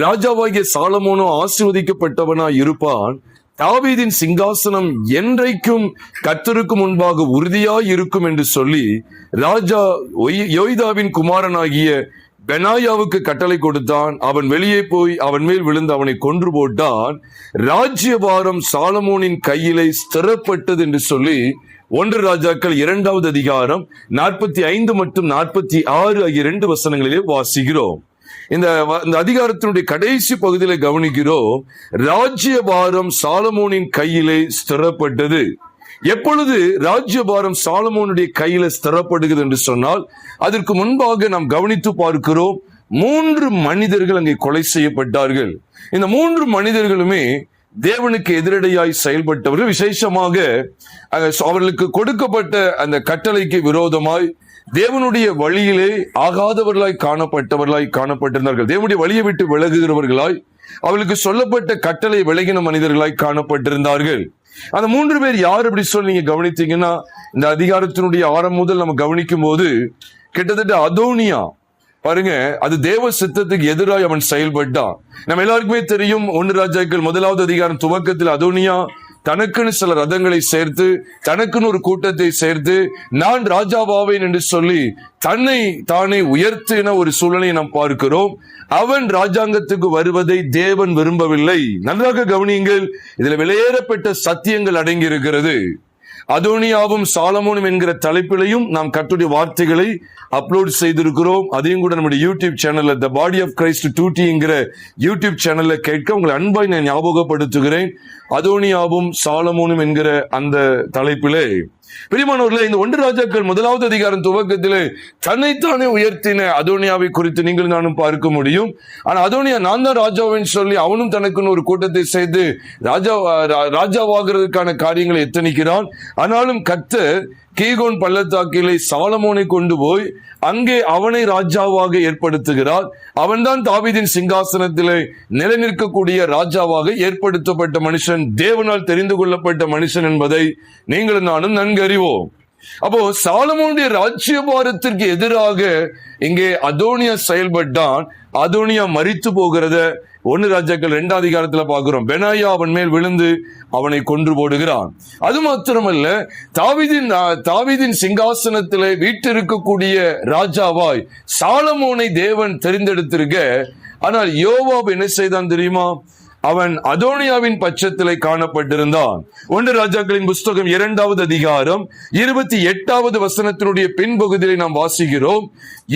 ராஜாவாகிய சாலமோனோ ஆசீர்வதிக்கப்பட்டவனாய் இருப்பான். தாவீதின் சிங்காசனம் என்றைக்கும் கர்த்தருக்கு முன்பாக உறுதியாய் இருக்கும் என்று சொல்லி ராஜா யோய்தாவின் குமாரனாகிய பெனாயாவுக்கு கட்டளை கொடுத்தான். அவன் வெளியே போய் அவன் மேல் விழுந்து அவனை கொன்று போட்டான். ராஜ்யபாரம் சாலமோனின் கையிலே ஸ்திரப்பட்டது என்று சொல்லி 1 ராஜாக்கள் 2வது அதிகாரம் 45 மற்றும் 46 ஆகிய 2 வசனங்களிலே வாசிக்கிறோம். இந்த அதிகாரத்தினுடைய கடைசி பகுதியில கவனிக்கிறோம், ராஜ்யபாரம் சாலமோனின் கையிலே ஸ்திரப்பட்டது. எப்பொழுது ராஜ்யபாரம் சாலமோனுடைய கையில ஸ்திரப்படுகிறது என்று சொன்னால், அதற்கு முன்பாக நாம் கவனித்து பார்க்கிறோம், 3 மனிதர்கள் அங்கே கொலை செய்யப்பட்டார்கள். இந்த 3 மனிதர்களுமே தேவனுக்கு எதிரடையாய் செயல்பட்டவர்கள். விசேஷமாக அவர்களுக்கு கொடுக்கப்பட்ட அந்த கட்டளைக்கு விரோதமாய் தேவனுடைய வழியிலே ஆகாதவர்களாய் காணப்பட்டிருந்தார்கள். தேவனுடைய வழியை விட்டு விலகுகிறவர்களாய், அவர்களுக்கு சொல்லப்பட்ட கட்டளை விலகின மனிதர்களாய் காணப்பட்டிருந்தார்கள். அந்த 3 பேர் யார் அப்படி சொல்லி நீங்க கவனித்தீங்கன்னா, இந்த அதிகாரத்தினுடைய ஆரம்பம் முதல் நம்ம கவனிக்கும் போது கிட்டத்தட்ட அதோனியா பாருங்க, அது தேவ சித்தத்துக்கு எதிராக அவன் செயல்பட்டான். நம்ம எல்லாருக்குமே தெரியும், 1 ராஜாக்கள் 1வது அதிகாரம் துவக்கத்தில் அதோனியா தனக்குன்னு சில ரதங்களை சேர்த்து, தனக்குன்னு ஒரு கூட்டத்தை சேர்த்து, நான் ராஜாவாவேன் என்று சொல்லி தன்னை தானே உயர்த்தின ஒரு சூழ்நிலையை நாம் பார்க்கிறோம். அவன் ராஜாங்கத்துக்கு வருவதை தேவன் விரும்பவில்லை. நன்றாக கவனியுங்கள், இதுல வெளியேறப்பட்ட சத்தியங்கள் அடங்கி இருக்கிறது. அதோனியாவும் சாலமோனும் என்கிற தலைப்பிலையும் நாம் கர்த்தருடைய வார்த்தைகளை அப்லோட் செய்திருக்கிறோம். அதையும் கூட நம்முடைய யூடியூப் சேனல்ல தி பாடி ஆஃப் கிரைஸ்ட் 2T என்கிற யூடியூப் சேனல்ல கேட்க உங்களை அன்பாய் நான் ஞாபகப்படுத்துகிறேன். அதோனியாவும் சாலமோனும் என்கிற அந்த தலைப்பிலே பிரியமானவர்களே, இந்த 1 ராஜாக்கள் 1வது அதிகாரம் துவக்கத்திலே தன்னைத்தானே உயர்த்தின அதோனியாவை குறித்து நீங்கள் நானும் பார்க்க முடியும். ஆனா அதோனியா நான் தான் ராஜாவின்னு சொல்லி அவனும் தனக்குன்னு ஒரு கூட்டத்தை சேர்த்து ராஜாவாகிறதுக்கான காரியங்களை எத்தனிக்கிறான். ஆனாலும் கர்த்தர் கீகோன் பள்ளத்தாக்கிலே சாலமோனை கொண்டு போய் அங்கே அவனை ராஜாவாக ஏற்படுத்துகிறார். அவன்தான் தாவீதின் சிங்காசனத்திலே நிலைநிற்கக்கூடிய ராஜாவாக ஏற்படுத்தப்பட்ட மனுஷன், தேவனால் தெரிந்து கொள்ளப்பட்ட மனுஷன் என்பதை நீங்களும் நானும் நன்கு அறிவோம். அப்போ சாலமோனுடைய ராஜ்யபாரத்திற்கு எதிராக இங்கே அதோனியா செயல்பட்டான். அதோனியா மரித்து போகிறத 1 ராஜாக்கள் 2வது அதிகாரத்துல பார்க்கிறோம். பெனாயா அவன் மேல் விழுந்து அவனை கொன்று போடுகிறான். அது மாத்திரமல்ல, தாவீதின் சிங்காசனத்திலே வீட்டிருக்கக்கூடிய ராஜாவாய் சாலமோனை தேவன் தெரிந்தெடுத்திருக்க. ஆனால் யோவாப் என்ன செய்தான் தெரியுமா? அவன் அதோனியாவின் பட்சத்திலே காணப்பட்டிருந்தான். 1 ராஜாக்களின் புஸ்தகம் 2வது அதிகாரம் 28வது வசனத்தினுடைய பின்பகுதியை நாம் வாசிக்கிறோம்.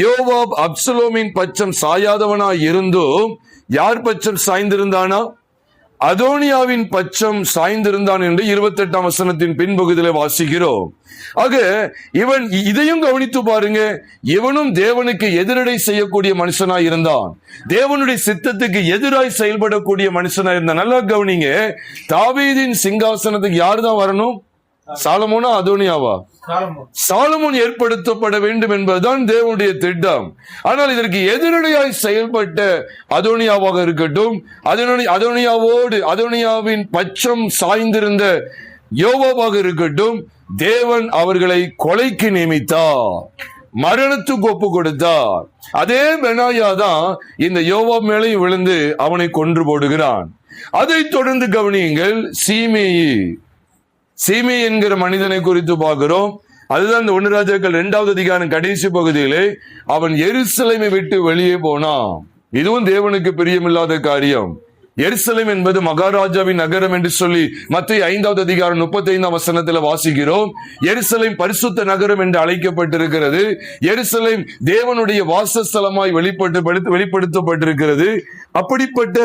யோவாப் அப்சலோமின் பட்சம் சாயாதவனாய் இருந்தும் யார் பட்சம் சாய்ந்திருந்தானா? அதோனியாவின் பட்சம் சாய்ந்திருந்தான் என்று 28ஆம் வசனத்தின் பின்பகுதியில வாசிக்கிறோம். ஆக இவன் இதையும் கவனித்து பாருங்க, இவனும் தேவனுக்கு எதிரடை செய்யக்கூடிய மனுஷனாய் இருந்தான். தேவனுடைய சித்தத்துக்கு எதிராய் செயல்படக்கூடிய மனுஷனாய் இருந்தான். நல்லா கவனிங்க, தாவீதின் சிங்காசனத்துக்கு யார் தான் வரணும்? சாலமோனா அதோனியாவா? சாலமோன் ஏற்படுத்தப்பட வேண்டும் என்பதுதான் தேவனுடைய திட்டம். ஆனால் இதற்கு எதிரடையாய் செயல்பட்ட அதோனியாவாக இருக்கட்டும், அதோனியாவின் பட்சம் சாய்ந்திருந்த யோவாவாக இருக்கட்டும், தேவன் அவர்களை கொலைக்கு நியமித்தார், மரணத்துக்கு ஒப்பு கொடுத்தார். அதே பெனாயா தான் இந்த யோவாப் மேலையும் விழுந்து அவனை கொன்று போடுகிறான். அதைத் தொடர்ந்து கவனியுங்கள், சீமே என்கிற மனிதனை குறித்து பார்க்கிறோம். அதுதான் இந்த 1 ராஜாக்கள் 2வது அதிகாரம் கடைசி பகுதியிலே அவன் எருசலேமை விட்டு வெளியே போனான். இதுவும் தேவனுக்கு பிரியமில்லாத காரியம். எருசலேம் என்பது மகாராஜாவின் நகரம் என்று சொல்லி மத்தேயு 5வது அதிகாரம் 35ஆம் வசனத்தில் வாசிக்கிறோம். எருசலேம் பரிசுத்த நகரம் என்று அழைக்கப்பட்டிருக்கிறது. எருசலேம் தேவனுடைய வாசஸ்தலமாய் வெளிப்படுத்தப்பட்டிருக்கிறது. அப்படிப்பட்ட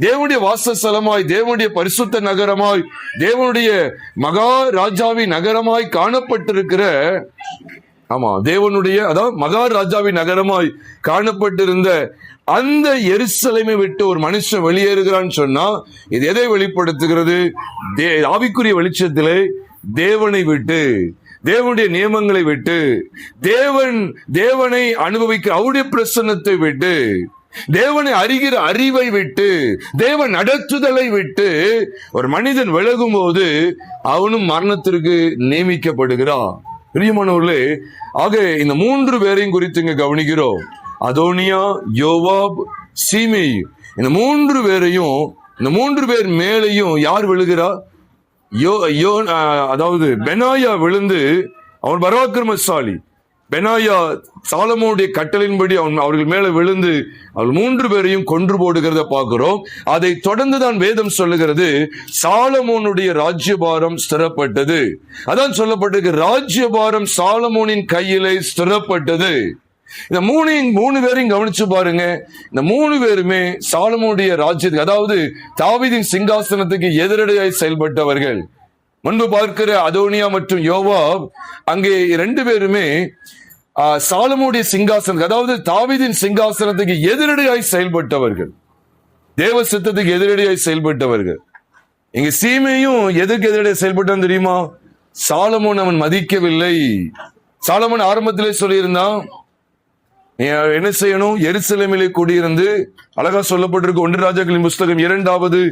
தேவனுடைய வாசஸ்தலமாய், தேவனுடைய பரிசுத்த நகரமாய், தேவனுடைய மகாராஜாவின் நகரமாய் காணப்பட்டிருக்கிற தேவனுடைய மகாராஜாவின் நகரமாய் காணப்பட்டிருந்த அந்த எருசலேமை விட்டு ஒரு மனுஷன் வெளியேறுகிறான்னு சொன்னா இது எதை வெளிப்படுத்துகிறது? ஆவிக்குரிய வெளிச்சத்திலே தேவனை விட்டு, தேவனுடைய நியமங்களை விட்டு, தேவனை அனுபவிக்கிற அவருடைய பிரசன்னத்தை விட்டு, தேவனை அறிகிற அறிவை விட்டு, தேவன் நடத்துதலை விட்டு ஒரு மனிதன் விலகும் போது அவனும் மரணத்திற்கு நியமிக்கப்படுகிறான். பிரியமானவர்களே, ஆக இந்த 3 பேரையும் குறித்து இங்க கவனிக்கிறோம். அதோனியா, யோவாப், சீமேயு. இந்த 3 பேரையும், இந்த 3 பேர் மேலையும் யார் விழுகிறா? அதாவது பெனாயா விழுந்து, அவன் பராக்கிரமசாலி. பெனாயா சாலமோனுடைய கட்டளையின்படி அவர்கள் மேல விழுந்து அவர்கள் 3 பேரையும் கொன்று போடுகிறத பார்க்கிறோம். அதை தொடர்ந்துதான் வேதம் சொல்லுகிறது, சாலமோனுடைய ராஜ்யபாரம் ஸ்திரப்பட்டது. அதான் சொல்லப்பட்டிருக்கு, ராஜ்யபாரம் சாலமோனின் கையிலே ஸ்திரப்பட்டது. இந்த 3 பேரையும் கவனிச்சு பாருங்க. இந்த 3 பேருமே சாலமோனுடைய ராஜ்யத்துக்கு, அதாவது தாவீதின் சிங்காசனத்துக்கு எதிரடையாய் செயல்பட்டவர்கள். முன்பு பார்க்கிற அதோனியா மற்றும் யோவாப், அங்கே 2 பேருமே சாலமோனுடைய சிங்காசனம், அதாவது தாவீதின் சிங்காசனத்துக்கு எதிரடையாய் செயல்பட்டவர்கள், தேவ சித்தத்துக்கு எதிரடையாய் செயல்பட்டவர்கள். இங்க சீமையும் எதுக்கு எதிரடையாக செயல்பட்டான் தெரியுமா? சாலமோன் அவன் மதிக்கவில்லை. சாலமோன் ஆரம்பத்திலே சொல்லியிருந்தான், என்ன செய்யணும்? எருசலேமிலே குடியிருந்து, அழகா சொல்லப்பட்டிருக்கு 1 ராஜாக்களின் புஸ்தகம் 2வது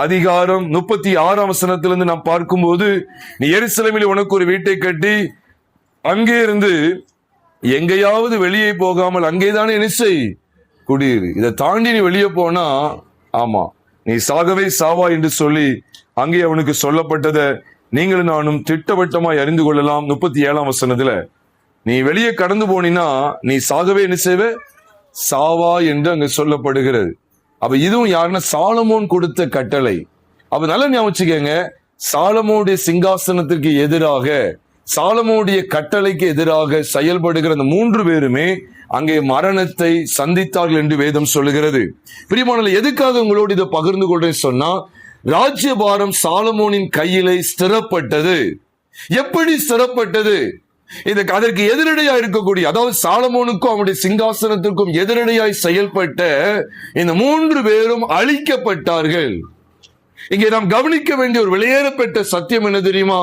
அதிகாரம் 36ஆம் வசனத்திலிருந்து நாம் பார்க்கும்போது, நீ எருசலேமிலே உனக்கு ஒரு வீட்டை கட்டி அங்கே இருந்து எங்கேயாவது வெளியே போகாமல் அங்கேதானே என்ன செய்? குடியிரு. இதை தாண்டி நீ வெளியே போனா, ஆமா நீ சாகவே சாவா என்று சொல்லி அங்கே அவனுக்கு சொல்லப்பட்டதை நீங்களும் நானும் திட்டவட்டமாய் அறிந்து கொள்ளலாம். 37ஆம் வசனத்துல, நீ வெளியே கடந்து போனீன்னா நீ சாகவே என்ன செய்வ? சாவா என்று அங்க சொல்லப்படுகிறது. அப்ப இதுவும் யாருன்னா சாலமோன் கொடுத்த கட்டளை. அப்ப நல்லா ஞாபகம் வச்சுக்கங்க, சாலமோனுடைய சிங்காசனத்திற்கு எதிராக, சாலமோனுடைய கட்டளைக்கு எதிராக செயல்படுகிற அந்த 3 பேருமே அங்கே மரணத்தை சந்தித்தார்கள் என்று வேதம் சொல்லுகிறது. பிரியமானவர்களே, எதுக்காக உங்களோடு இதை பகிர்ந்து கொள்றேன்னு சொன்னா, ராஜ்யபாரம் சாலமோனின் கையிலே ஸ்திரப்பட்டது. எப்படி ஸ்திரப்பட்டது? அதற்கு எதிரடையா இருக்கக்கூடிய, அதாவது சாலமோனுக்கும் அவனுடைய சிங்காசனத்திற்கும் எதிரடையாய் செயல்பட்ட இந்த 3 பேரும் அழிக்கப்பட்டார்கள். இங்கே நாம் கவனிக்க வேண்டிய ஒரு வெளியேறப்பட்ட சத்தியம் என்ன தெரியுமா?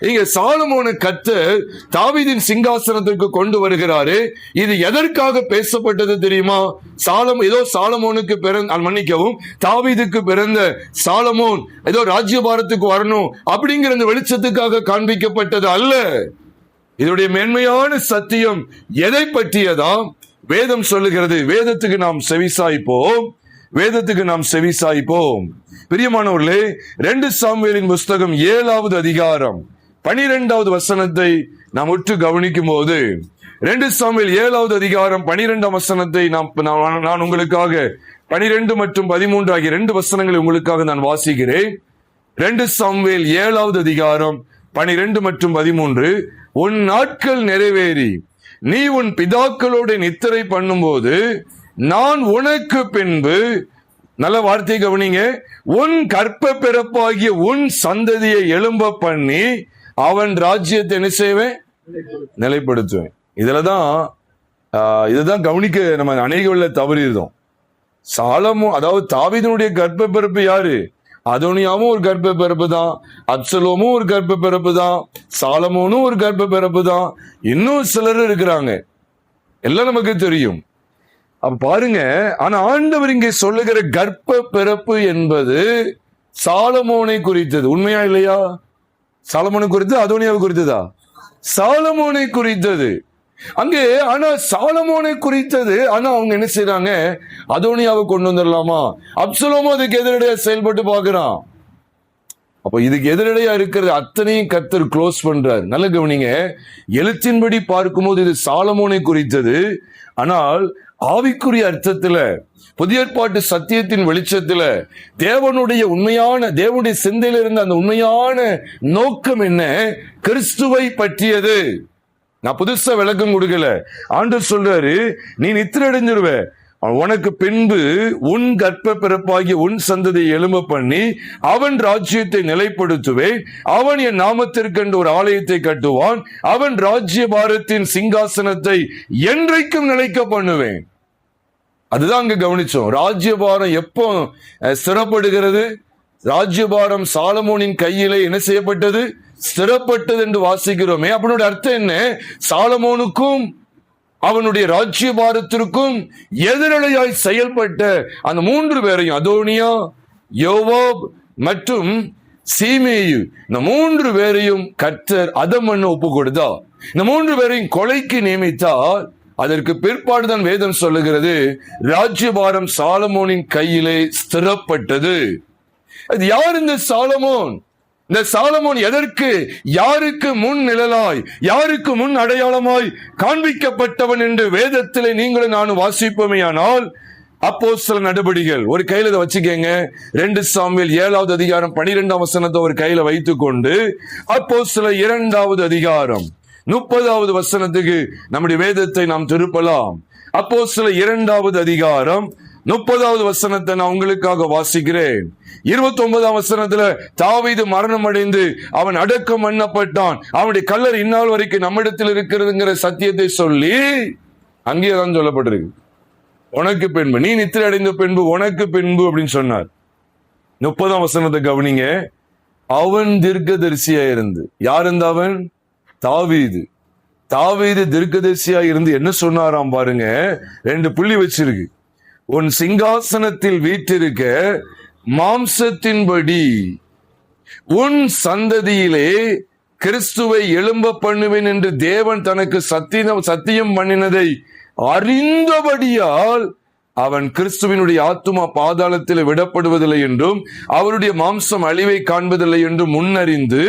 இங்க சாலமோனை கர்த்தர் தாவீதின் சிங்காசனத்திற்கு கொண்டு வருகிறாரு. இது எதற்காக பேசப்பட்டது தெரியுமா? ஏதோ சாலமோனுக்கு மன்னிக்கவும், தாவீதுக்கு பிறந்த சாலமோன் ஏதோ ராஜ்யபாரத்துக்கு வரணும் அப்படிங்கிற இந்த வெளிச்சத்துக்காக காண்பிக்கப்பட்டது அல்ல. இதனுடைய மேன்மையான சத்தியம் எதை பற்றியதா? வேதம் சொல்லுகிறது. வேதத்துக்கு நாம் செவிசாய்ப்போம், வேதத்துக்கு நாம் செவிசாய்ப்போம். பிரியமானவர்களே, 2 சாமுவேலின் புஸ்தகம் 7வது அதிகாரம் 12வது வசனத்தை நாம் உற்று கவனிக்கும் போது, 2 சாமுவேல் 7வது அதிகாரம் 12ஆம் வசனத்தை நான் உங்களுக்காக 12 மற்றும் 13 ஆகிய 2 வசனங்களை உங்களுக்காக நான் வாசிக்கிறேன். 2 சாமுவேல் 7வது அதிகாரம் 12 மற்றும் 13. உன் நாட்கள் நிறைவேறி நீ உன் பிதாக்களோடு நித்திரை பண்ணும்போது நான் உனக்கு பின்பு, நல்ல வார்த்தை கவனிங்க, உன் கற்ப பிறப்பாகிய உன் சந்ததியை எழும்ப பண்ணி அவன் ராஜ்யத்தை என்ன செய்வேன்? நிலைப்படுத்துவேன். இதுதான் கவனிக்க நம்ம அநேகவல்ல தவறியிருந்தோம். சாலமோன், அதாவது தாவீதினுடைய கற்ப பிறப்பு யாரு? அதோனியாவும் ஒரு கர்ப்ப பிறப்பு தான், அப்சலோமும் ஒரு கர்ப்ப பிறப்பு தான், சாலமோனும் ஒரு கர்ப்ப பிறப்பு தான், இன்னும் சிலர் இருக்கிறாங்க, எல்லாம் நமக்கு தெரியும். அப்ப பாருங்க, ஆனா ஆண்டவர் இங்கே சொல்லுகிற கர்ப்ப பிறப்பு என்பது சாலமோனை குறித்தது. உண்மையா இல்லையா? சாலமோனை குறித்தது, அதோனியாவை குறித்ததா? சாலமோனை குறித்தது அங்கே. ஆனா சாலமோனை குறித்தது. ஆனா அவங்க என்ன செய்யறாங்க? அதோனியாவை கொண்டு வந்துடலாமா? அப்சலோமும் அதுக்கு எதிரடையா செயல்பட்டு பாக்குறான். அப்ப இதுக்கு எதிரடையா இருக்கிறது அத்தனையும் கர்த்தர் க்ளோஸ் பண்றார். நல்ல கவனிங்க, எழுத்தின்படி பார்க்கும்போது இது சாலமோனை குறித்தது. ஆனால் ஆவிக்குரிய அர்த்தத்துல, புதிய ஏற்பாட்டு சத்தியத்தின் வெளிச்சத்துல, தேவனுடைய சிந்தையில இருந்த அந்த உண்மையான நோக்கம் என்ன? கிறிஸ்துவை பற்றியது. நான் புதுசா விளக்கம் கொடுக்கல. ஆண்டவர் சொல்றாரு, நீ நித்திரை அடைஞ்சிருவ, உனக்கு பின்பு உன் கர்ப்ப பிறப்பாகிய உன் சந்ததியை எழும்ப பண்ணி அவன் ராஜ்யத்தை நிலைப்படுத்துவேன். அவன் என் நாமத்திற்கென்று ஒரு ஆலயத்தை கட்டுவான். அவன் ராஜ்யபாரத்தின் சிங்காசனத்தை என்றைக்கும் நிலைக்க பண்ணுவேன். அதுதான் அங்க கவனிச்சோம். ராஜ்யபாரம் எப்போ ஸ்திரப்படுகிறது? ராஜ்யபாரம் சாலமோனின் கையிலே என்ன செய்யப்பட்டது? ஸ்திரப்பட்டது என்று வாசிக்கிறோமே. அப்படினுடைய அர்த்தம் என்ன? சாலமோனுக்கும் அவனுடைய ராஜ்யபாரத்திற்கும் எதிரடையாய் செயல்பட்ட அந்த 3 பேரையும், அதோனியா, யோவாப் மற்றும் சீமேயு, இந்த 3 பேரையும் கர்த்தர் அதம் பண்ண ஒப்பு கொடுத்தா. இந்த 3 பேரையும் கொலைக்கு நியமித்தார். அதற்கு பிற்பாடுதான் வேதம் சொல்லுகிறது ராஜ்யபாரம் சாலமோனின் கையிலே ஸ்திரப்பட்டது. அது யார் இந்த சாலமோன்? இந்த சாலமோன் எதற்கு, யாருக்கு முன் நிழலாய், யாருக்கு முன் அடையாளமாய் காண்பிக்கப்பட்டவன் என்று வேதத்திலே நீங்களும் நானும் வாசிப்போமேயானால் அப்போஸ்தலர் நடபடிகள் ஒரு கையில இதை வச்சுக்கங்க. 2 சாமுவேல் 7வது அதிகாரம் 12ஆம் வசனத்தை ஒரு கையில வைத்துக் கொண்டு அப்போஸ்தலர் 2வது அதிகாரம் 30வது வசனத்துக்கு நம்முடைய வேதத்தை நாம் திருப்பலாம். அப்போஸ்தலர் 2வது அதிகாரம் 30வது வசனத்தை நான் உங்களுக்காக வாசிக்கிறேன். 29ஆம் வசனத்துல தாவீது மரணம் அடைந்து அவன் அடக்கம் பண்ணப்பட்டான், அவனுடைய கல்லறை இந்நாள் வரைக்கும் நம்மிடத்தில் இருக்கிறதுங்கிற சத்தியத்தை சொல்லி அங்கேதான் சொல்லப்பட்டிருக்கு. உனக்கு பின்பு, நீ நித்திரை அடைந்த பின்பு உனக்கு பின்பு அப்படின்னு சொன்னார். 30ஆம் வசனத்தை கவனிங்க. அவன் தீர்க்கதரிசியா இருந்து, யார் இருந்த அவன்? தாவீது. தாவீது தீர்க்கதரிசியா இருந்து என்ன சொன்னாராம் பாருங்க. 2 புள்ளி வச்சிருக்கு. உன் சிங்காசனத்தில் வீற்றிருக்க மாம்சத்தின்படி உன் சந்ததியிலே கிறிஸ்துவை எழும்ப பண்ணுவேன் என்று தேவன் தனக்கு சத்தியம் பண்ணினதை அறிந்தபடியால் அவன் கிறிஸ்துவினுடைய ஆத்துமா பாதாளத்தில் விடப்படுவதில்லை என்றும் அவருடைய மாம்சம் அழிவை காண்பதில்லை என்றும் முன்னறிந்து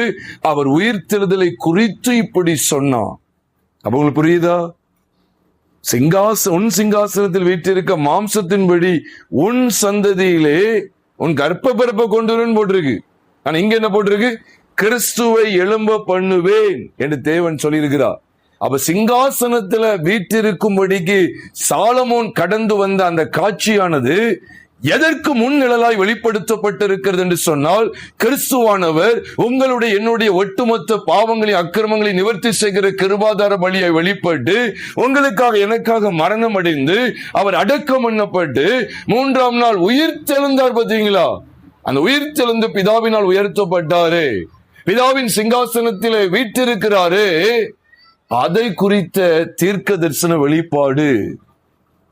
அவர் உயிர்த்தெழுதலை குறித்து இப்படி சொன்னான். அப்ப உங்களுக்கு புரியுதா? உன் சிங்காசனத்தில் வீற்றிருக்க மாம்சத்தின்படி உன் சந்ததியிலே உன் கர்ப்ப பிறப்பை கொண்டு போட்டிருக்கு. ஆனா இங்க என்ன போட்டிருக்கு? கிறிஸ்துவை எழும்ப பண்ணுவேன் என்று தேவன் சொல்லியிருக்கிறார். அப்ப சிங்காசனத்துல வீற்றிருக்கும்படிக்கு சாலமோன் கடந்து வந்த அந்த காட்சியானது எதற்கு முன்னிழலாய் வெளிப்படுத்தப்பட்டிருக்கிறது என்று சொன்னால், கிறிஸ்துவானவர் உங்களுடைய என்னுடைய ஒட்டுமொத்த பாவங்களையும் அக்கிரமங்களையும் நிவர்த்தி செய்கிற கிருபாதார பலியாய் வெளிப்பட்டு உங்களுக்காக எனக்காக மரணம் அடைந்து அவர் அடக்கம் பண்ணப்பட்டு 3ஆம் நாள் உயிர் தெழுந்தார். பார்த்தீங்களா? அந்த உயிர் தெழுந்து பிதாவினால் உயர்த்தப்பட்டாரு, பிதாவின் சிங்காசனத்திலே வீற்றிருக்கிறாரு. அதை குறித்த தீர்க்க தரிசன வெளிப்பாடு.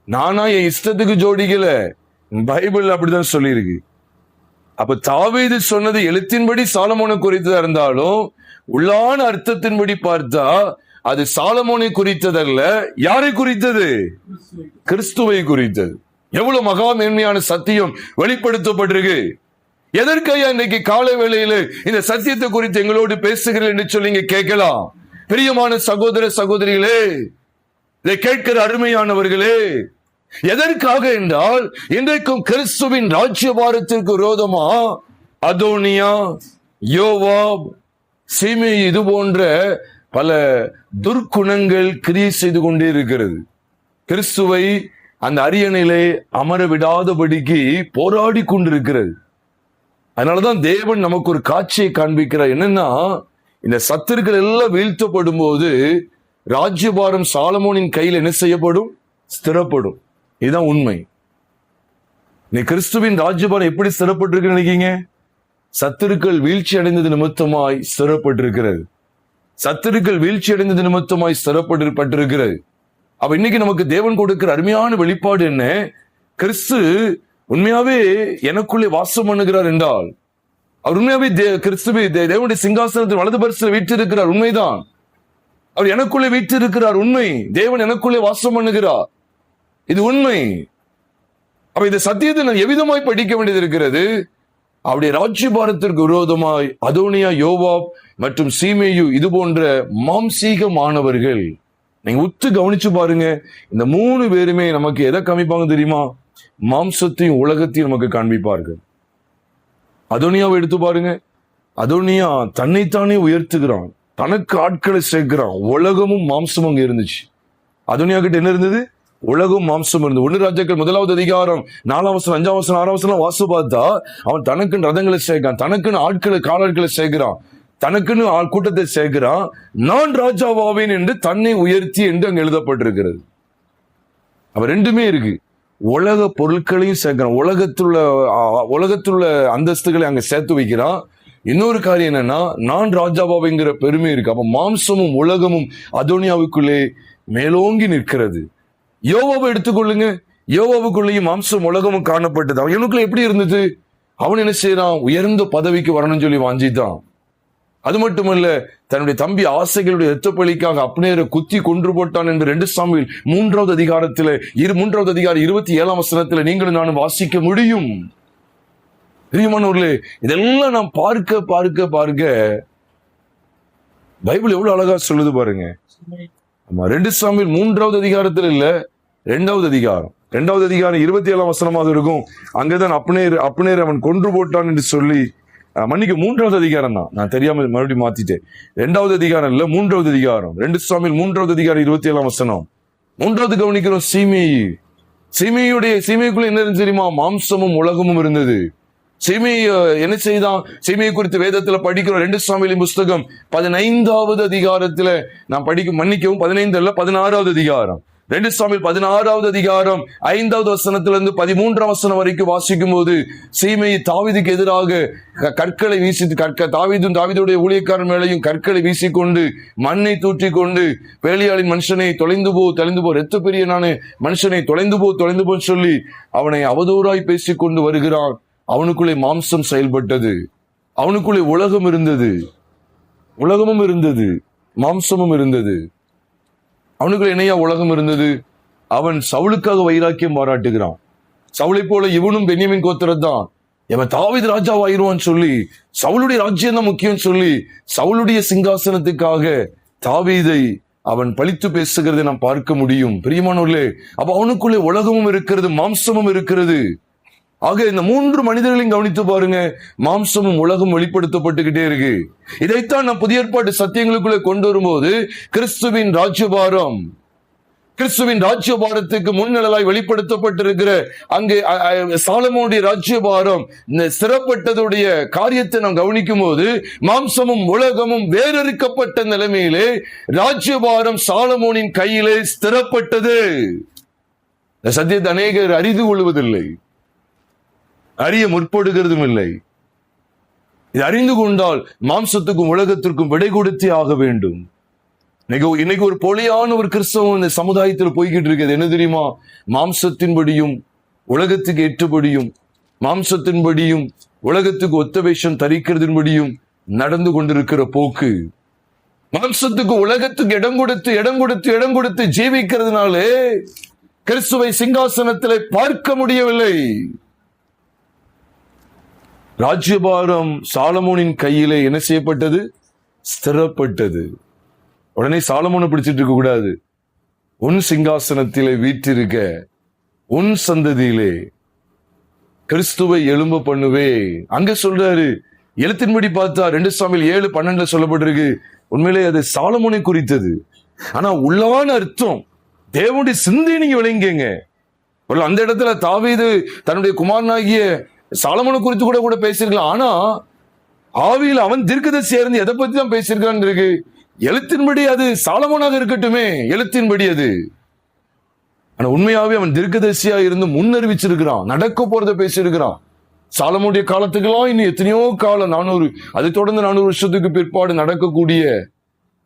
நானா என் இஷ்டத்துக்கு ஜோடிக்கல, பைபிள் அப்படிதான் சொல்லியிருக்கு. அப்ப தாவீது சொன்னது எழுத்தின்படி சாலமோனை குறித்ததா இருந்தாலும் உள்ளான அர்த்தத்தின்படி பார்த்தா அது சாலமோனை குறித்ததல்ல. யாரை குறித்தது? கிறிஸ்துவை குறித்தது. எவ்வளவு மகா மேன்மையான சத்தியம் வெளிப்படுத்தப்பட்டிருக்கு. எதற்கையா இன்றைக்கு காலை வேளையில இந்த சத்தியத்தை குறித்து எங்களோடு பேசுகிறேன் என்று சொல்லி இங்க கேட்கலாம். பிரியமான சகோதர சகோதரிகளே, இதை கேட்கிற அருமையானவர்களே, எதற்காக என்றால் இன்றைக்கும் கிறிஸ்துவின் ராஜ்யபாரத்திற்கு விரோதமா அதோனியா, யோவாப், சீமை இது போன்ற பல துர்க்குணங்கள் கிரியை செய்து கொண்டே இருக்கிறது. கிறிஸ்துவை அந்த அரியணையிலே அமர விடாதபடிக்கு போராடி கொண்டிருக்கிறது. அதனாலதான் தேவன் நமக்கு ஒரு காட்சியை காண்பிக்கிறார். என்னன்னா, இந்த சத்துருக்கள் எல்லாம் வீழ்த்தப்படும் போது ராஜ்யபாரம் சாலமோனின் கையில் என்ன செய்யப்படும்? ஸ்திரப்படும். இதுதான் உண்மை. நீ கிறிஸ்துவின் ராஜ்யபாரம் எப்படி ஸ்திரப்பட்டிருக்கு நினைக்கீங்க? சத்துருக்கள் வீழ்ச்சி அடைந்தது நிமித்தமாய் ஸ்திரப்பட்டிருக்கிறது. சத்துருக்கள் வீழ்ச்சி அடைந்தது நிமித்தமாய் ஸ்திரப்பட்டிருக்கிறது. அப்ப இன்னைக்கு நமக்கு தேவன் கொடுக்கிற அருமையான வெளிப்பாடு என்ன? கிறிஸ்து உண்மையாவே எனக்குள்ளே வாசம் பண்ணுகிறார் என்றால், அவர் உண்மையாவே கிறிஸ்துவை தேவனுடைய சிங்காசனத்தில் வலது பரிசில் வீற்றிருக்கிறார். உண்மைதான். அவர் எனக்குள்ளே வீற்றிருக்கிறார். உண்மை. தேவன் எனக்குள்ளே வாசம் பண்ணுகிறார். இது உண்மை. அப்ப இந்த சத்தியத்தை நான் எவ்விதமாய் படிக்க வேண்டியது இருக்கிறது? அவருடைய ராஜ்யபாரத்திற்கு விரோதமாய் அதோனியா, யோவாப் மற்றும் சீமேயு இது போன்ற மாம்சீக மாணவர்கள், நீங்க உத்து கவனிச்சு பாருங்க, இந்த 3 பேருமே நமக்கு எதை காமிப்பாங்க தெரியுமா? மாம்சத்தையும் உலகத்தையும் நமக்கு காண்பிப்பார்கள். அதோனியாவை எடுத்து பாருங்க. அதோனியா தன்னைத்தானே உயர்த்துகிறான், தனக்கு ஆட்களை சேர்க்கிறான். உலகமும் மாம்சமும் அங்க இருந்துச்சு. அதோனியா கிட்ட என்ன இருந்தது? உலகம் மாம்சம் இருந்தது. 1 ராஜாக்கள் 1வது அதிகாரம் 4ஆம் வசனம் 5ஆம் வசனம் 6ஆம் வசனம் வாசு பார்த்தா அவன் தனக்குன்னு ரதங்களை சேர்க்கிறான், தனக்குன்னு ஆட்களை காலாட்களை சேர்க்கிறான், தனக்குன்னு கூட்டத்தை சேர்க்கிறான். நான் ராஜாவாவேன் என்று தன்னை உயர்த்தி என்று அங்கு எழுதப்பட்டிருக்கிறது. அவ 2மே இருக்கு. உலக பொருட்களையும் சேர்க்கிறான், உலகத்துள்ள அந்தஸ்துகளை அங்க சேர்த்து வைக்கிறான். இன்னொரு காரியம் என்னன்னா, நான் ராஜாவாவேங்கிற பெருமை இருக்கு. அப்ப மாம்சமும் உலகமும் அதோனியாவுக்குள்ளே மேலோங்கி நிற்கிறது. யோவாவை எடுத்துக்கொள்ளுங்க. யோவாவுக்குள்ளேயும் மாம்சம் உலகமும் காணப்பட்டது. அவன் எனக்குள்ள எப்படி இருந்தது? அவன் என்ன செய்யறான்? உயர்ந்த பதவிக்கு வரணும்னு சொல்லி வாஞ்சித்தான். அது மட்டுமல்ல, தன்னுடைய தம்பி ஆசைகளுடைய இரத்தப்பலிக்காக அப்னேரை குத்தி கொன்று போட்டான் என்று 2 சாமுவேல் 3வது அதிகாரத்தில் 3வது அதிகாரம் 27ஆம் வசனத்தில் நீங்களும் நானும் வாசிக்க முடியும். பிரியமானவர்களே, இதெல்லாம் நாம் பார்க்க பார்க்க பார்க்க பைபிள் எவ்வளவு அழகா சொல்லுது பாருங்க. ஆமா, 2 சாமுவேல் 3வது அதிகாரத்தில் இல்ல, 2வது அதிகாரம் 27ஆம் வசனமாக இருக்கும். அங்கதான் அப்னேர் அவன் கொன்று போட்டான் என்று சொல்லி, மன்னிக்கு 3வது அதிகாரம் தான், நான் தெரியாம மறுபடியும் மாத்திட்டேன். 2வது அதிகாரம் இல்ல, 3வது அதிகாரம், 2 சாமுவேல் 3வது அதிகாரம் 27ஆம் வசனம். 3வது கவனிக்கிறோம். சீமைக்குள்ள என்ன இருந்துச்சு தெரியுமா? மாம்சமும் உலகமும் இருந்தது. சீமை என்ன செய்தான்? சீமையை குறித்து வேதத்துல படிக்கிறோம். 2 சாமுவேலின் புஸ்தகம் 15வது அதிகாரத்துல நான் மன்னிக்கவும் 15 அல்ல 16வது அதிகாரம், 2 சாமுவேல் 16வது அதிகாரம் 5வது வசனத்திலிருந்து 13ஆம் வசனம் வரைக்கும் வாசிக்கும் போது, சீமை தாவீதுக்கு எதிராக கற்களை வீசி, தாவீதுடைய ஊழியக்காரன் மேலையும் கற்களை வீசிக்கொண்டு மண்ணை தூற்றி கொண்டு, வேலையாளின் மனுஷனை தொலைந்து போ இரத்த பெரியனான மனுஷனை தொலைந்து போ சொல்லி அவனை அவதூறாய் பேசிக்கொண்டு வருகிறான். அவனுக்குள்ளே மாம்சம் செயல்பட்டது, அவனுக்குள்ளே உலகமும் இருந்தது, மாம்சமும் இருந்தது. அவனுக்குள்ள இணையா உலகம் இருந்தது. அவன் சவுலுக்காக வைராக்கியம் பாராட்டுகிறான். சவுளை போல இவனும் பென்யமின் கோத்திரத்தான், இவன் தாவீது ராஜாவாயிருவான்னு சொல்லி, சவுளுடைய ராஜ்யம் தான் முக்கியம் சொல்லி, சவுளுடைய சிங்காசனத்துக்காக தாவீதை அவன் பழித்து பேசுகிறதை நாம் பார்க்க முடியும். பிரியமானவர்களே, அப்ப அவனுக்குள்ளே உலகமும் இருக்கிறது, மாம்சமும் இருக்கிறது. ஆக இந்த 3 மனிதர்களையும் கவனித்து பாருங்க, மாம்சமும் உலகம் வெளிப்படுத்தப்பட்டுக்கிட்டே இருக்கு. இதைத்தான் நான் புதிய ஏற்பாட்டு சத்தியங்களுக்குள்ளே கொண்டு வரும்போது கிறிஸ்துவின் ராஜ்யபாரத்துக்கு முன்னிழலாய் வெளிப்படுத்தப்பட்டிருக்கிற அங்கே சாலமோனுடைய ராஜ்யபாரம் ஸ்திரப்பட்டதுடைய காரியத்தை நாம் கவனிக்கும் போது, மாம்சமும் உலகமும் வேறறுக்கப்பட்ட நிலைமையிலே ராஜ்யபாரம் சாலமோனின் கையிலே ஸ்திரப்பட்டது. இந்த சத்தியத்தை அநேகர் அறிந்து கொள்வதில்லை, அறிய முற்படுகிறதும் இல்லை. இது அறிந்து கொண்டால் மாம்சத்துக்கும் உலகத்திற்கும் விடை கொடுத்தே ஆக வேண்டும். இன்னைக்கு ஒரு போலியான ஒரு கிறிஸ்தவம் இந்த சமுதாயத்தில் போய்கிட்டு இருக்கிறது. என்ன தெரியுமா? மாம்சத்தின்படியும் உலகத்துக்கு ஏற்றபடியும், மாம்சத்தின்படியும் உலகத்துக்கு ஒத்த வேஷம் தரிக்கிறதின்படியும் நடந்து கொண்டிருக்கிற போக்கு. மாம்சத்துக்கு உலகத்துக்கு இடம் கொடுத்து ஜீவிக்கிறதுனாலே கிறிஸ்துவை சிங்காசனத்திலே பார்க்க முடியவில்லை. ராஜ்யபாரம் சாலமோனின் கையிலே என்ன செய்யப்பட்டது? ஸ்திரப்பட்டது. உடனே சாலமோனை பிடிச்சிட்டு இருக்க கூடாது. உன் சிங்காசனத்திலே வீற்றிருக்க உன் சந்ததியிலே கிறிஸ்துவை எழும்ப பண்ணுவே. அங்க சொல்றாரு, எழுத்தின்படி பார்த்தா 2 சாமுவேல் 7:12 சொல்லப்பட்டிருக்கு. உண்மையிலே அது சாலமோனை குறித்தது. ஆனா உள்ளான அர்த்தம் தேவனுடைய சிந்தையை நீங்க விளங்குங்க. அந்த இடத்துல தாவீது தன்னுடைய குமாரனாகிய சாலமோனை குறித்து கூட பேசியிருக்கலாம். ஆனா ஆவியில் அவன் தீர்க்கதரிசி சேர்ந்து எதை பத்தி தான் பேசியிருக்கான் இருக்கு. எழுத்தின்படி அது சாலமோனாக இருக்கட்டுமே, எழுத்தின்படி அது. ஆனா உண்மையாவே அவன் தீர்க்கதரிசியா இருந்து முன்னறிவிச்சிருக்கிறான், நடக்க போறதை பேசியிருக்கிறான். சாலமோனுடைய காலத்துக்கெல்லாம் இன்னும் எத்தனையோ காலம், 400 அதை தொடர்ந்து 400 வருஷத்துக்கு பிற்பாடு நடக்கக்கூடிய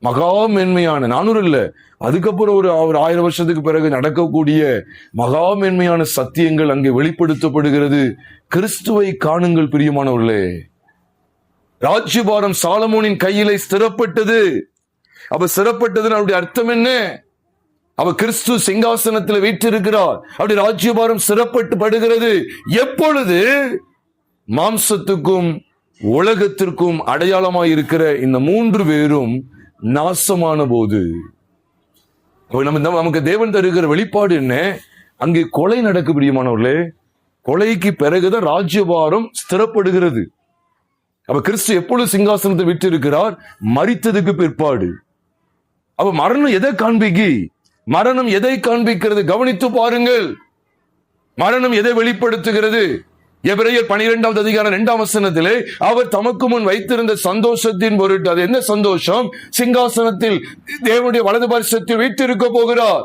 மகா மேன்மையான, 400 இல்ல, அதுக்கப்புறம் ஒரு 1000 வருஷத்துக்கு பிறகு நடக்கக்கூடிய மகா மேன்மையான சத்தியங்கள் அங்கே வெளிப்படுத்தப்படுகிறது. கிறிஸ்துவை காணுங்கள் பிரியமானவர்களே. ராஜ்யபாரம் சாலமோனின் கையிலே ஸ்திரப்பட்டது. அப்ப ஸ்திரப்பட்டது அவருடைய அர்த்தம் என்ன? அவ கிறிஸ்து சிங்காசனத்தில் வீற்றிருக்கிறார். அப்படி ராஜ்யபாரம் ஸ்திரப்பட்டுப்படுகிறது எப்பொழுது? மாம்சத்துக்கும் உலகத்திற்கும் அடையாளமாய் இருக்கிற இந்த 3 பேரும் நாசமான போது. நமக்கு தேவன் தருகிற வெளிப்பாடு என்ன? அங்கே கொலை நடக்க பிரியமானவர்களே. கொலைக்கு பிறகுதான் ராஜ்யபாரம் ஸ்திரப்படுகிறது. அப்ப கிறிஸ்து எப்பொழுது சிங்காசனத்தை விட்டு இருக்கிறார்? மரித்ததுக்கு பிற்பாடு. அப்ப மரணம் எதை காண்பிக்கிறது? கவனித்து பாருங்கள். மரணம் எதை வெளிப்படுத்துகிறது? எபிரேயர் 12வது அதிகாரம் 2ஆம் வசனத்திலே அவர் தமக்கு முன் வைத்திருந்த சந்தோஷத்தின் பொருட்டு, அது என்ன சந்தோஷம்? சிங்காசனத்தில் தேவனுடைய வலது பார்சத்தில் வீற்றிருக்க போகிறார்.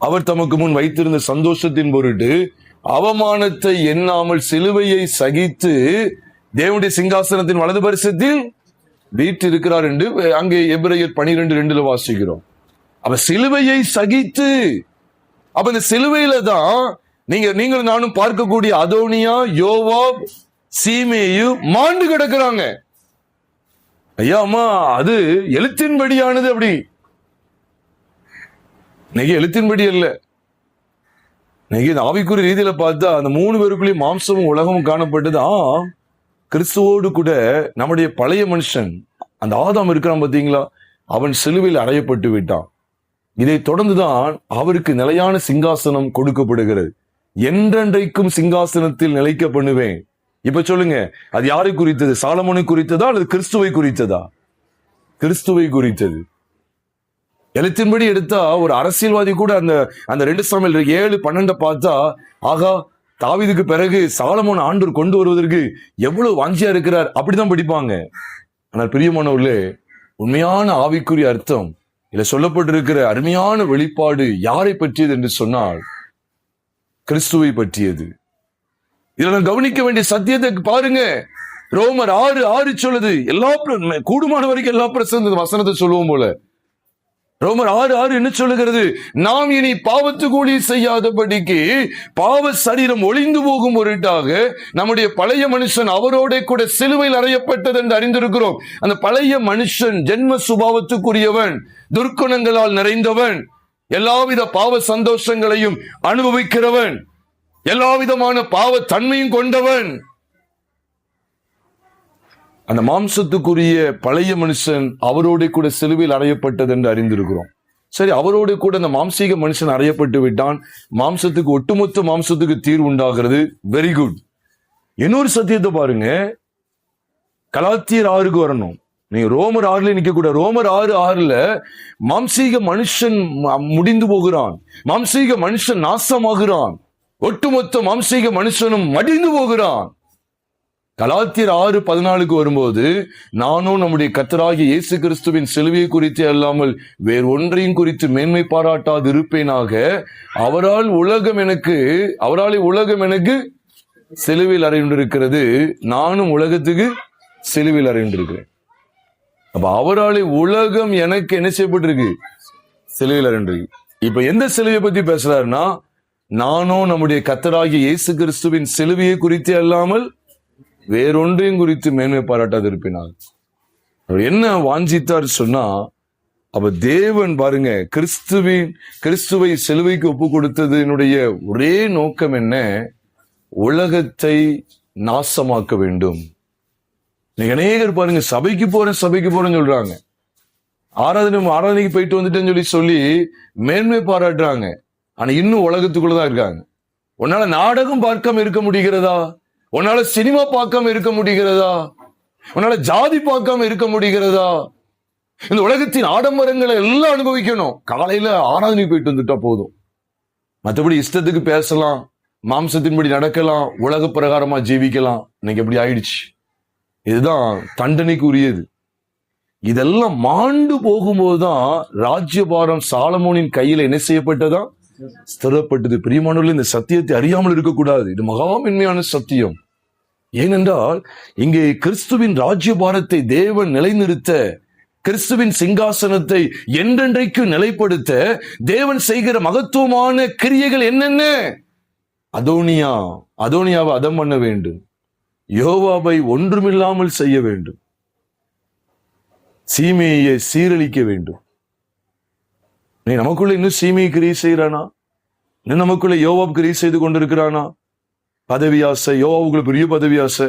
அவர் தமக்கு முன் வைத்திருந்த சந்தோஷத்தின் பொருட்டு அவமானத்தை எண்ணாமல் சிலுவையை சகித்து தேவனுடைய சிங்காசனத்தின் வலது பார்சத்தில் வீற்றிருக்கிறார் என்று அங்கே எபிரேயர் 12:2 வாசிக்கிறோம். அப்ப சிலுவையை சகித்து, அப்ப இந்த சிலுவையில தான் நீங்களும் நானும் பார்க்கக்கூடிய அதோனியா, யோவாப், சீமேயு மாண்டு கிடக்குறாங்க. ஐயா அம்மா, அது எழுத்தின்படியானது. அப்படி இன்னைக்கு எழுத்தின்படி இல்ல. இன்னைக்கு ஆவிக்குரிய ரீதியில பார்த்தா அந்த 3 பேருக்குள்ளேயும் மாம்சமும் உலகமும் காணப்பட்டது. கிறிஸ்துவோடு கூட நம்முடைய பழைய மனுஷன் அந்த ஆதாம் இருக்கிறான் பாத்தீங்களா, அவன் சிலுவையில் அறையப்பட்டு விட்டான். இதை தொடர்ந்துதான் அவருக்கு நிலையான சிங்காசனம் கொடுக்கப்படுகிறது. என்றென்றைக்கும் சிங்காசனத்தில் நிலைக்க பண்ணுவேன். இப்ப சொல்லுங்க, அது யாரை குறித்தது? சாலமோனை குறித்ததா அல்லது கிறிஸ்துவை குறித்ததா? கிறிஸ்துவை குறித்தது. எழுத்தின்படி எடுத்தா ஒரு அரசியல்வாதி கூட அந்த 2 சாமுவேல் 7:12 பார்த்தா, ஆகா, தாவீதுக்கு பிறகு சாலமோன் ஆண்டவர் கொண்டு வருவதற்கு எவ்வளவு வாஞ்சியா இருக்கிறார், அப்படிதான் படிப்பாங்க. ஆனால் பிரியமானவர்களே, உண்மையான ஆவிக்குரிய அர்த்தம் இதுல சொல்லப்பட்டிருக்கிற அருமையான வெளிப்பாடு யாரை பற்றியது என்று சொன்னால் கிறிஸ்துவை பற்றியது. இதுல நான் கவனிக்க வேண்டிய சத்தியத்தை பாருங்க. ரோமர் 6:6 சொல்லுது. எல்லா கூடுமான வரைக்கும் எல்லா பிரசங்க வசனத்தை சொல்லுவோம் போல. ரோமர் 6:6 என்ன சொல்லுகிறது? நாம் இனி பாவத்துக்கு ஊழியம் செய்யாதபடிக்கு பாவ சரீரம் ஒளிந்து போகும் பொருட்டாக நம்முடைய பழைய மனுஷன் அவரோட கூட சிலுவையில் அறையப்பட்டது என்று அறிந்திருக்கிறோம். அந்த பழைய மனுஷன் ஜென்ம சுபாவத்துக்குரியவன், துர்க்குணங்களால் நிறைந்தவன், எல்லாவித பாவ சந்தோஷங்களையும் அனுபவிக்கிறவன், எல்லாவிதமான பாவ தன்மையும் கொண்டவன். அந்த மாம்சத்துக்குரிய பழைய மனுஷன் அவரோட கூட சிலுவையில் அறையப்பட்டது என்று அறிந்திருக்கிறோம். சரி, அவரோடு கூட அந்த மாம்சீக மனுஷன் அறையப்பட்டு விட்டான். மாம்சத்துக்கு, ஒட்டுமொத்த மாம்சத்துக்கு தீர்வு உண்டாகிறது. Very good. இன்னொரு சத்தியத்தை பாருங்க. கலாத்தியர் 6க்கு வரணும். நீங்க ரோமர் 6ல நிக்க கூட. ரோமர் 6:6 மாம்சீக மனுஷன் முடிந்து போகிறான், மாம்சீக மனுஷன் நாசமாகிறான், ஒட்டுமொத்த மாம்சீக மனுஷனும் மடிந்து போகிறான். கலாத்தியர் 6:14 வரும்போது, நானும் நம்முடைய கர்த்தராகிய இயேசு கிறிஸ்துவின் சிலுவையை குறித்து அல்லாமல் வேறு ஒன்றையும் குறித்து மேன்மை பாராட்டாது இருப்பேனாக. அவராலே உலகம் எனக்கு சிலுவையில் அறையுண்டிருக்கிறது, நானும் உலகத்துக்கு சிலுவையில் அறையுண்டிருக்கிறேன். அப்ப அவராலே உலகம் எனக்கு என்ன செய்யப்பட்டிருக்கு? சிலுவையில் அறையுண்டிருக்கு. இப்ப எந்த சிலுவையை பத்தி பேசுறாருன்னா, நானும் நம்முடைய கர்த்தராகிய இயேசு கிறிஸ்துவின் சிலுவையை குறித்து அல்லாமல் வேறொன்றையும் குறித்து மேன்மை பாராட்டாது இருப்பினார். அவர் என்ன வாஞ்சித்தார் சொன்னா, அப்ப தேவன் பாருங்க, கிறிஸ்துவை சிலுவைக்கு ஒப்பு கொடுத்ததனுடைய ஒரே நோக்கம் என்ன? உலகத்தை நாசமாக்க வேண்டும். நீங்க அநேகர் பாருங்க, சபைக்கு போறேன்னு சொல்றாங்க, ஆராதனைக்கு போயிட்டு வந்துட்டேன்னு சொல்லி மேன்மை பாராட்டுறாங்க. ஆனா இன்னும் உலகத்துக்குள்ளதான் இருக்காங்க. உன்னால நாடகம் பார்க்காம இருக்க முடிகிறதா? உன்னால சினிமா பார்க்காம இருக்க முடிகிறதா? உன்னால ஜாதி பார்க்காம இருக்க முடிகிறதா? இந்த உலகத்தின் ஆடம்பரங்களை எல்லாம் அனுபவிக்கணும். காலையில ஆராதனை போயிட்டு வந்துட்டா போதும். மற்றபடி இஷ்டத்துக்கு பேசலாம், மாம்சத்தின்படி நடக்கலாம், உலக பிரகாரமா ஜீவிக்கலாம். இன்னைக்கு எப்படி ஆயிடுச்சு? இதுதான் தண்டனைக்கு உரியது. இதெல்லாம் மாண்டு போகும்போதுதான் ராஜ்யபாரம் சாலமோனின் கையில என்ன செய்யப்பட்டதா? ஸ்திரப்பட்டது. பிரியமானவர்களே, இந்த சத்தியத்தை அறியாமல் இருக்கக்கூடாது. இது மகா மென்மையான சத்தியம். ஏனென்றால் இங்கே கிறிஸ்துவின் ராஜ்யபாரத்தை தேவன் நிலைநிறுத்த, கிறிஸ்துவின் சிங்காசனத்தை என்றென்றைக்கு நிலைப்படுத்த தேவன் செய்கிற மகத்துவமான கிரியைகள் என்னென்ன? அதோனியாவை அதம் பண்ண வேண்டும், யோவாபை ஒன்றுமில்லாமல் செய்ய வேண்டும், சீமையை சீரழிக்க வேண்டும். நீ நமக்குள்ள இன்னும் சீமையை கிரியை செய்யறானா? இன்னும் நமக்குள்ள யோவாப் கிரியை செய்து கொண்டிருக்கிறானா? பதவி ஆசை, யோவாவுக்குள்ள பெரிய பதவி ஆசை.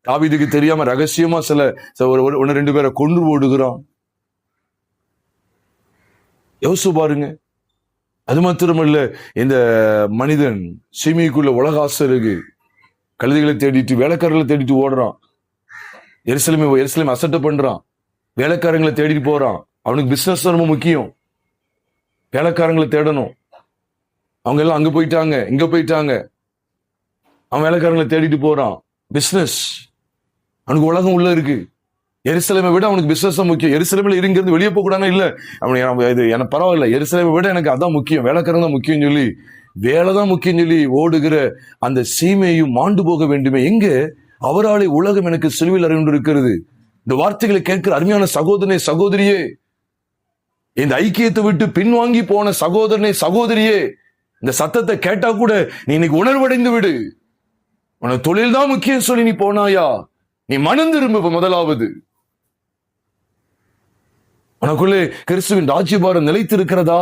தாவீதுக்கு தெரியாம ரகசியமா சில 1-2 பேரை கொன்று ஓடுகிறான். யோசிச்சு பாருங்க. அது மாத்திரமல்ல, இந்த மனிதன் சீமைக்குள்ள உலக ஆசை இருக்கு. கழுதைகளை தேடிட்டு, வேலைக்காரர்களை தேடிட்டு ஓடுறான். எருசலேம் அசட்டை பண்றான். வேலைக்காரங்களை தேடிட்டு போறான். அவனுக்கு பிசினஸ் ரொம்ப முக்கியம். வேலைக்காரங்களை தேடணும். அவங்க எல்லாம் அங்க போயிட்டாங்க, இங்க போயிட்டாங்க. அவன் வேலைக்காரங்களை தேடிட்டு போறான். பிசினஸ். அவனுக்கு உலகம் உள்ள இருக்கு. எருசலேமை விட அவனுக்கு பிசினஸ் தான் முக்கியம். எருசலேமில் இருந்து வெளியே போக கூடாது இல்ல, இது எனக்கு பரவாயில்ல, எருசலேமை விட எனக்கு அதான் முக்கியம், வேலைக்காரன் தான் முக்கியம் சொல்லி, வேலைதான் முக்கியம் சொல்லி ஓடுகிற அந்த சீமையும் மாண்டு போக வேண்டுமே. எங்க? அவராலே உலகம் எனக்கு சிலுவையில் அறையுண்டு இருக்கிறது. இந்த வார்த்தைகளை கேட்கிற அருமையான சகோதரனே, சகோதரியே, இந்த ஐக்கியத்தை விட்டு பின்வாங்கி போன சகோதரனே, சகோதரியே, இந்த சத்தத்தை கேட்டா கூட நீ இன்னைக்கு உணர்வடைந்து விடு. உனக்கு தொழில் தான் முக்கியம் சொல்லி நீ போனாயா? நீ மனம் திரும்ப முதலாவது. உனக்குள்ளே கிறிஸ்துவின் ராஜ்யபாரம் நிலைத்திருக்கிறதா?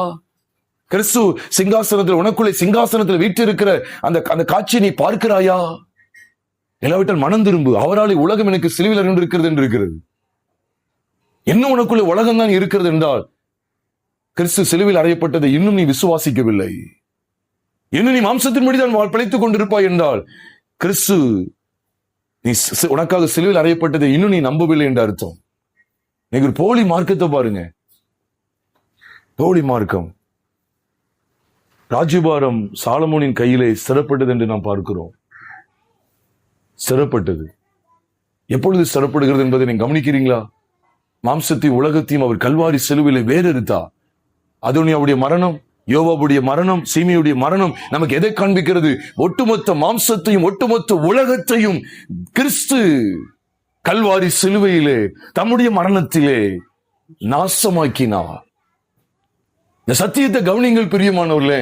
கிறிஸ்து சிங்காசனத்தில், உனக்குள்ளே சிங்காசனத்தில் வீற்றிருக்கிற அந்த காட்சியை நீ பார்க்கிறாயா? இல்லாவிட்டால் மனம் திரும்பு. அவராலே உலகம் எனக்கு சிலுவையில் இருக்கிறது என்று இருக்கிறது. இன்னும் உனக்குள்ளே உலகம் தான் இருக்கிறது என்றால் கிறிஸ்து சிலுவையில் அறையப்பட்டதை இன்னும் நீ விசுவாசிக்கவில்லை. இன்னும் நீ மாம்சத்தின் முடிதான் பிழைத்துக் கொண்டிருப்பாய் என்றால் கிறிஸ்து நீ உனக்காக சிலுவையில் அறையப்பட்டதை இன்னும் நீ நம்பவில்லை என்று அர்த்தம். நீங்க ஒரு போலி மார்க்கத்தை பாருங்க. போலி மார்க்கம். ராஜ்யபாரம் சாலமோனின் கையிலே சிறப்பட்டது என்று நாம் பார்க்கிறோம். சிறப்பட்டது. எப்பொழுது சிறப்படுகிறது என்பதை நீங்க கவனிக்கிறீங்களா? மாம்சத்தையும் உலகத்தையும் அவர் கல்வாரி சிலுவையிலே வேறறுத்தா. அதோனியாவுடைய மரணம், யோவாவுடைய மரணம், சீமையுடைய மரணம் நமக்கு எதை காண்பிக்கிறது? ஒட்டுமொத்த மாம்சத்தையும் ஒட்டுமொத்த உலகத்தையும் கிறிஸ்து கல்வாரி சிலுவையிலே தம்முடைய மரணத்திலே நாசமாக்கினார். இந்த சத்தியத்தை கவனிங்கள் பிரியமானவர்களே.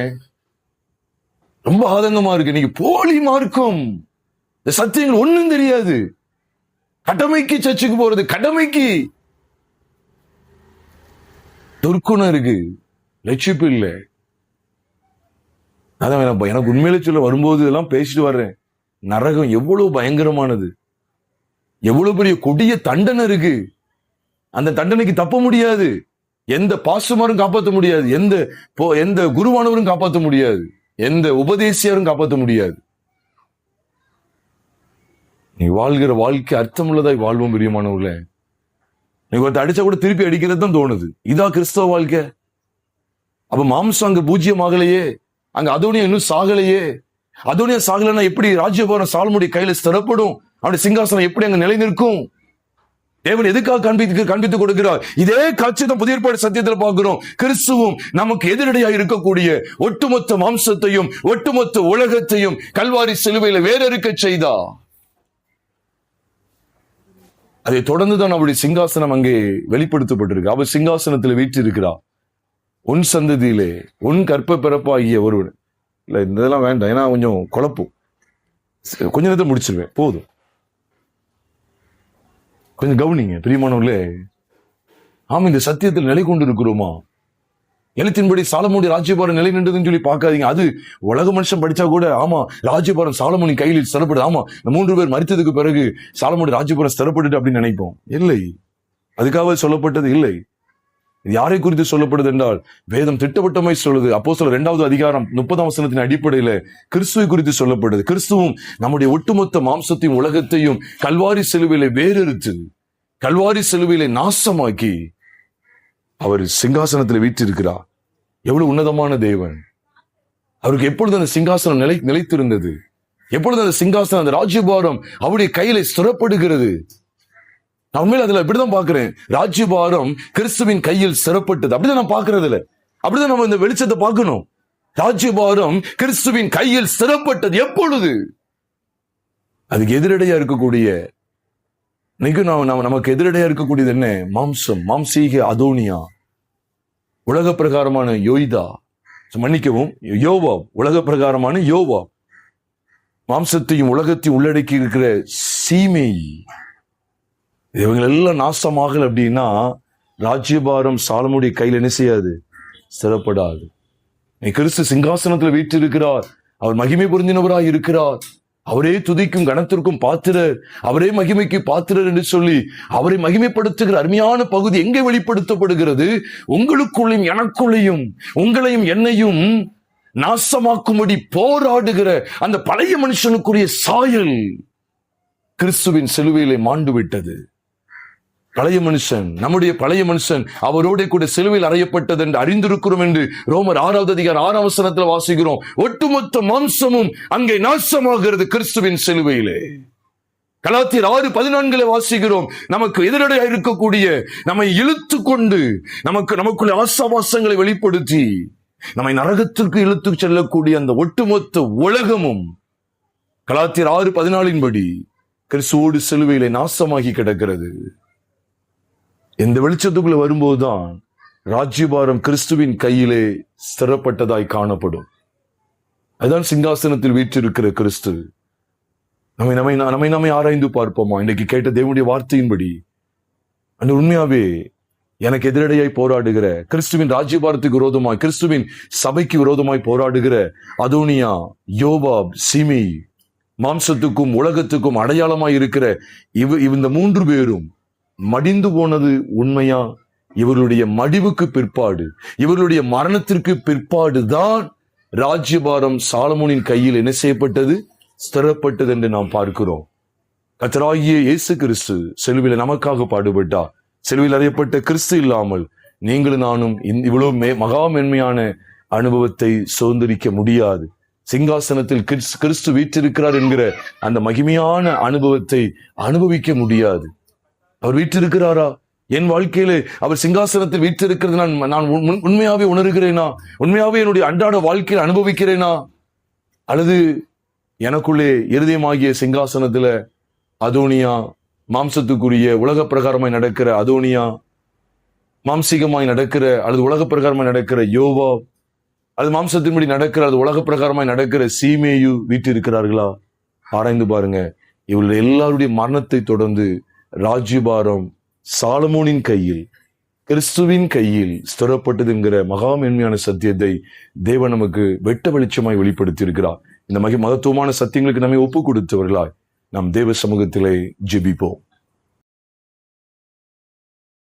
ரொம்ப ஆதங்கமா இருக்கு. நீங்க போலி மார்க்கம். இந்த சத்தியங்கள் ஒண்ணும் தெரியாது. கடமைக்கு சர்ச்சுக்கு போறது, கடமைக்கு துர்க்குணம் இருக்கு, லட்சிப்பு இல்லை. அதான் எனக்கு உண்மையில சொல்ல வரும்போது இதெல்லாம் பேசிட்டு வர்றேன். நரகம் எவ்வளவு பயங்கரமானது, எவ்வளவு பெரிய கொடிய தண்டனை இருக்கு. அந்த தண்டனைக்கு தப்ப முடியாது. எந்த பாஸ்டமாரும் காப்பாற்ற முடியாது, எந்த குருவானவரும் காப்பாற்ற முடியாது, எந்த உபதேசியாரும் காப்பாற்ற முடியாது. நீ வாழ்கிற வாழ்க்கை அர்த்தமுள்ளதாய் வாழ்வோம் பிரியமானவர்களே. நீ ஒருத்த அடிச்சா கூட திருப்பி அடிக்கிறது தான் தோணுது. இதா கிறிஸ்தவ வாழ்க்கை? அப்ப மாம்சம் அங்க பூஜ்யம் ஆகலையே, அங்க அதோனியா இன்னும் சாகலையே. அதோனியா சாகலைன்னா எப்படி ராஜ்யபாரம் சாலமோனுடைய கையில ஸ்திரப்படும்? அவனுடைய சிங்காசனம் எப்படி அங்க நிலை நிற்கும்? தேவன் எதுக்காக காண்பித்துக் கொடுக்கிறார்? இதே காட்சி தான் புதிய ஏற்பாடு சத்தியத்தில் பார்க்கிறோம். கிறிஸ்துவும் நமக்கு எதிரடையாக இருக்கக்கூடிய ஒட்டுமொத்த மாம்சத்தையும் ஒட்டுமொத்த உலகத்தையும் கல்வாரி சிலுவையில வேறறுக்க செய்தா. அதை தொடர்ந்துதான் அவருடைய சிங்காசனம் அங்கே வெளிப்படுத்தப்பட்டிருக்கு. அவர் சிங்காசனத்தில் வீற்றிருக்கிறார். உன் சந்ததியிலே உன் கற்ப பிறப்பாகிய ஒருவன். இல்ல இதெல்லாம் வேண்டாம், ஏன்னா கொஞ்சம் குழப்பம். கொஞ்ச நேரத்தில் முடிச்சிருவேன், போதும். கொஞ்சம் கவனிங்க பிரியமானவர்களே. ஆமா, இந்த சத்தியத்தில் நிலை கொண்டு இருக்கிறோமா? எழுத்தின்படி சாலமோனுடைய ராஜ்யபாரம் நிலை நின்றதுன்னு சொல்லி பார்க்காதீங்க. அது உலக மனுஷன் படிச்சா கூட ஆமா ராஜ்யபாரம் சாலமோனின் கையில் ஸ்திரப்படுது, ஆமா 3 பேர் மரித்ததுக்கு பிறகு சாலமோனுடைய ராஜ்யபாரம் ஸ்திரப்பட்டு அப்படின்னு நினைப்போம். இல்லை, அதுக்காக சொல்லப்பட்டது இல்லை. யாரை குறித்து சொல்லப்படுது என்றால் வேதம் திட்டவட்டமாய் சொல்லுது. அப்போஸ்தலர் 2வது அதிகாரம் 30ஆம் வசனத்தின் அடிப்படையில கிறிஸ்துவை குறித்து சொல்லப்படுது. கிறிஸ்துவும் நம்முடைய ஒட்டுமொத்த மாம்சத்தையும் உலகத்தையும் கல்வாரி சிலுவையிலே வேறறுத்து கல்வாரி சிலுவையிலே நாசமாக்கி அவர் சிங்காசனத்தில் வீற்றிருக்கிறார். எவ்வளவு உன்னதமான தேவன்! அவருக்கு எப்பொழுது அந்த சிங்காசனம் நிலைத்திருந்தது? எப்பொழுது அந்த சிங்காசனம், அந்த ராஜ்யபாரம் அவருடைய கையில ஸ்திரப்படுகிறது? நான் உண்மையில அதுல இப்படிதான் பாக்குறேன். ராஜ்யபாரம் கிறிஸ்துவின் கையில் ஸ்திரப்பட்டது. அப்படிதான் நான் பாக்குறதுல, அப்படிதான் நம்ம இந்த வெளிச்சத்தை பார்க்கணும். ராஜ்யபாரம் கிறிஸ்துவின் கையில் ஸ்திரப்பட்டது. எப்பொழுது? அதுக்கு எதிரடையா இருக்கக்கூடிய நமக்கு எதிரடையா இருக்கக்கூடியது என்ன? மாம்சம், மாம்சீக அதோனியா, உலக பிரகாரமான யோய்தா, மன்னிக்கவும் யோவா, உலக பிரகாரமான யோவா, மாம்சத்தையும் உலகத்தையும் உள்ளடக்கி இருக்கிற சீமை. இவங்க எல்லாம் நாசமாகல அப்படின்னா ராஜ்யபாரம் சாலமோனுடைய கையில் என்ன செய்யாது? ஸ்திரப்படாது. நீ கிறிஸ்து சிங்காசனத்தில் வீற்றிருக்கிறார். அவர் மகிமை பொருந்தினவராய் இருக்கிறார். அவரே துதிக்கும் கணத்திற்கும் பாத்திரர், அவரே மகிமைக்கு பாத்திரர் என்று சொல்லி அவரை மகிமைப்படுத்துகிற அருமையான பகுதி எங்கே வெளிப்படுத்தப்படுகிறது? உங்களுக்குள்ளையும் எனக்குள்ளையும் உங்களையும் என்னையும் நாசமாக்கும்படி போராடுகிற அந்த பழைய மனுஷனுக்குரிய சாயல் கிறிஸ்துவின் சிலுவையிலே மாண்டு விட்டது. பழைய மனுஷன், நம்முடைய பழைய மனுஷன் அவரோட கூட சிலுவையில் அறையப்பட்டது என்று அறிந்திருக்கிறோம் என்று ரோமர் 6வது அதிகாரம் 6ஆம் வசனத்தில் வாசிக்கிறோம். ஒட்டுமொத்த மாம்சமும் அங்கே நாசமாகிறது கிறிஸ்துவின் சிலுவையிலே. கலாத்தியர் 6:14 வாசிக்கிறோம். நமக்கு எதிரடையாக இருக்கக்கூடிய நம்மை இழுத்து கொண்டு நமக்குள்ள ஆசாபாசங்களை வெளிப்படுத்தி நம்மை நரகத்திற்கு இழுத்து செல்லக்கூடிய அந்த ஒட்டுமொத்த உலகமும் கலாத்தியர் 6:14 படி கிறிஸ்துவோடு சிலுவையிலே நாசமாகி கிடக்கிறது. இந்த வெளிச்சத்துக்குள்ள வரும்போதுதான் ராஜ்யபாரம் கிறிஸ்துவின் கையிலே ஸ்திரப்பட்டதாய் காணப்படும். அதுதான் சிங்காசனத்தில் வீற்றிருக்கிற கிறிஸ்து. நம்மை ஆராய்ந்து பார்ப்போமா? இன்றைக்கு கேட்ட தேவனுடைய வார்த்தையின்படி அந்த உண்மையாவே எனக்கு எதிரடையாய் போராடுகிற, கிறிஸ்துவின் ராஜ்யபாரத்துக்கு விரோதமாய், கிறிஸ்துவின் சபைக்கு விரோதமாய் போராடுகிற அதோனியா, யோவாப், சிமி, மாம்சத்துக்கும் உலகத்துக்கும் அடையாளமாய் இருக்கிற இந்த 3 பேரும் மடிந்து போனது உண்மையா? இவர்களுடைய மடிவுக்கு பிற்பாடு, இவர்களுடைய மரணத்திற்கு பிற்பாடுதான் ராஜ்யபாரம் சாலமோனின் கையில் என்ன செய்யப்பட்டது? ஸ்திரப்பட்டது என்று நாம் பார்க்கிறோம். கர்த்தராகிய இயேசு கிறிஸ்து சிலுவையில் நமக்காக பாடுபட்டார். சிலுவையில் அறியப்பட்ட கிறிஸ்து இல்லாமல் நீங்களும் நானும் இவ்வளவு மகா மேன்மையான அனுபவத்தை சுதந்திரிக்க முடியாது. சிங்காசனத்தில் கிறிஸ்து வீற்றிருக்கிறார் என்கிற அந்த மகிமையான அனுபவத்தை அனுபவிக்க முடியாது. அவர் வீற்றிருக்கிறாரா? என் வாழ்க்கையில அவர் சிங்காசனத்தில் வீற்றிருக்கிறது நான் உண்மையாவே உணர்கிறேனா? உண்மையாவே என்னுடைய அன்றாட வாழ்க்கையில் அனுபவிக்கிறேனா? அல்லது எனக்குள்ளே இருதயமாகிய சிங்காசனத்துல அதோனியா, மாம்சத்துக்குரிய உலக பிரகாரமாய் நடக்கிற அதோனியா, மாம்சீகமாய் நடக்கிற அல்லது உலக பிரகாரமாய் நடக்கிற யோவா, அது மாம்சத்தின்படி நடக்கிற அது உலக பிரகாரமாய் நடக்கிற சீமேயு வீட்டு இருக்கிறார்களா? ஆராய்ந்து பாருங்க. இவர்கள் எல்லாருடைய மரணத்தை தொடர்ந்து ராஜ்யபாரம் சாலமோனின் கையில், கிறிஸ்துவின் கையில் ஸ்திரப்பட்டது என்கிற மகா மேன்மையான சத்தியத்தை தேவன் நமக்கு வெட்ட வெளிச்சமாய் வெளிப்படுத்தி இருக்கிறார். இந்த மகத்துவமான சத்தியங்களுக்கு நம்மை ஒப்பு கொடுத்தவர்களாய் நாம் தேவ சமூகத்திலே ஜெபிப்போம்.